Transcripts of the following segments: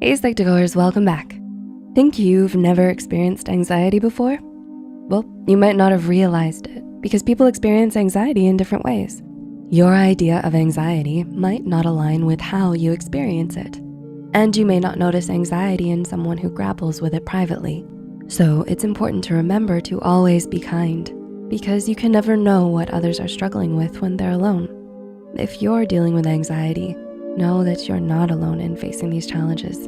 Hey Psych2Goers, welcome back. Think you've never experienced anxiety before? Well, you might not have realized it because people experience anxiety in different ways. Your idea of anxiety might not align with how you experience it. And you may not notice anxiety in someone who grapples with it privately. So it's important to remember to always be kind because you can never know what others are struggling with when they're alone. If you're dealing with anxiety, know that you're not alone in facing these challenges.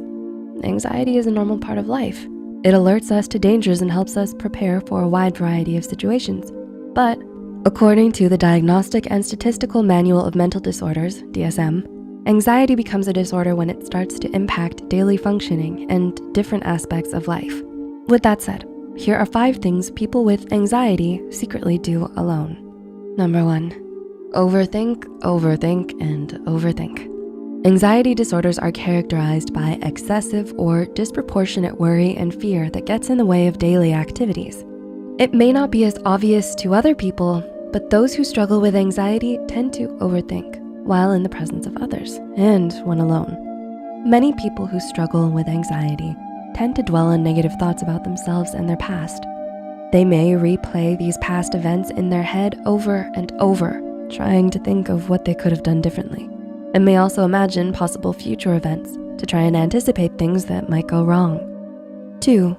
Anxiety is a normal part of life. It alerts us to dangers and helps us prepare for a wide variety of situations. But according to the Diagnostic and Statistical Manual of Mental Disorders, DSM, anxiety becomes a disorder when it starts to impact daily functioning and different aspects of life. With that said, here are 5 things people with anxiety secretly do alone. Number 1, overthink, overthink, and overthink. Anxiety disorders are characterized by excessive or disproportionate worry and fear that gets in the way of daily activities. It may not be as obvious to other people, but those who struggle with anxiety tend to overthink while in the presence of others and when alone. Many people who struggle with anxiety tend to dwell on negative thoughts about themselves and their past. They may replay these past events in their head over and over, trying to think of what they could have done differently, and may also imagine possible future events to try and anticipate things that might go wrong. 2,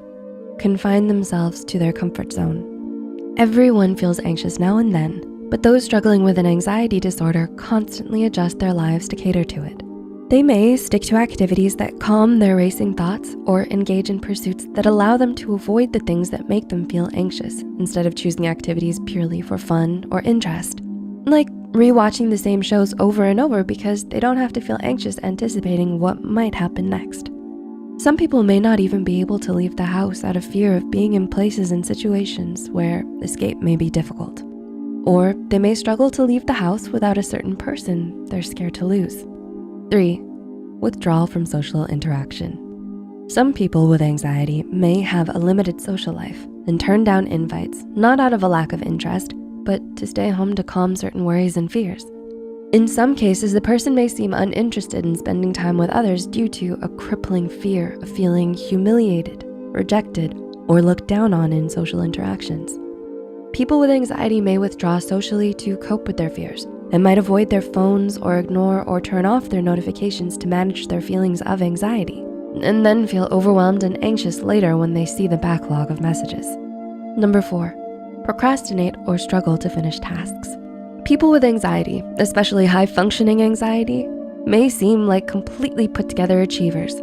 confine themselves to their comfort zone. Everyone feels anxious now and then, but those struggling with an anxiety disorder constantly adjust their lives to cater to it. They may stick to activities that calm their racing thoughts or engage in pursuits that allow them to avoid the things that make them feel anxious instead of choosing activities purely for fun or interest. Like rewatching the same shows over and over because they don't have to feel anxious anticipating what might happen next. Some people may not even be able to leave the house out of fear of being in places and situations where escape may be difficult. Or they may struggle to leave the house without a certain person they're scared to lose. 3, withdrawal from social interaction. Some people with anxiety may have a limited social life and turn down invites, not out of a lack of interest, but to stay home to calm certain worries and fears. In some cases, the person may seem uninterested in spending time with others due to a crippling fear of feeling humiliated, rejected, or looked down on in social interactions. People with anxiety may withdraw socially to cope with their fears and might avoid their phones or ignore or turn off their notifications to manage their feelings of anxiety, and then feel overwhelmed and anxious later when they see the backlog of messages. Number 4, procrastinate or struggle to finish tasks. People with anxiety, especially high-functioning anxiety, may seem like completely put-together achievers,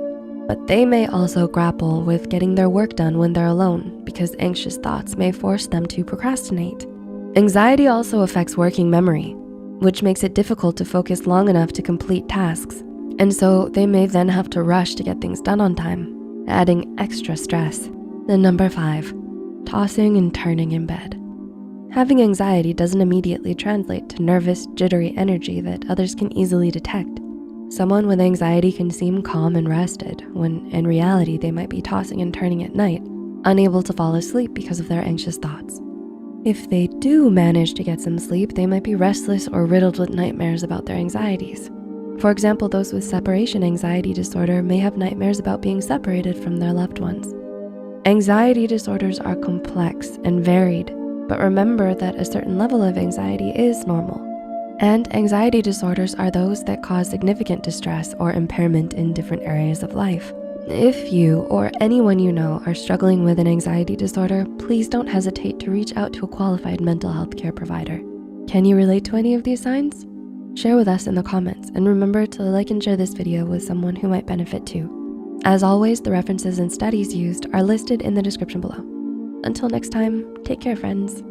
but they may also grapple with getting their work done when they're alone because anxious thoughts may force them to procrastinate. Anxiety also affects working memory, which makes it difficult to focus long enough to complete tasks, and so they may then have to rush to get things done on time, adding extra stress. Then number 5, tossing and turning in bed. Having anxiety doesn't immediately translate to nervous, jittery energy that others can easily detect. Someone with anxiety can seem calm and rested when in reality they might be tossing and turning at night, unable to fall asleep because of their anxious thoughts. If they do manage to get some sleep, they might be restless or riddled with nightmares about their anxieties. For example, those with separation anxiety disorder may have nightmares about being separated from their loved ones. Anxiety disorders are complex and varied, but remember that a certain level of anxiety is normal. And anxiety disorders are those that cause significant distress or impairment in different areas of life. If you or anyone you know are struggling with an anxiety disorder, please don't hesitate to reach out to a qualified mental health care provider. Can you relate to any of these signs? Share with us in the comments, and remember to like and share this video with someone who might benefit too. As always, the references and studies used are listed in the description below. Until next time, take care, friends.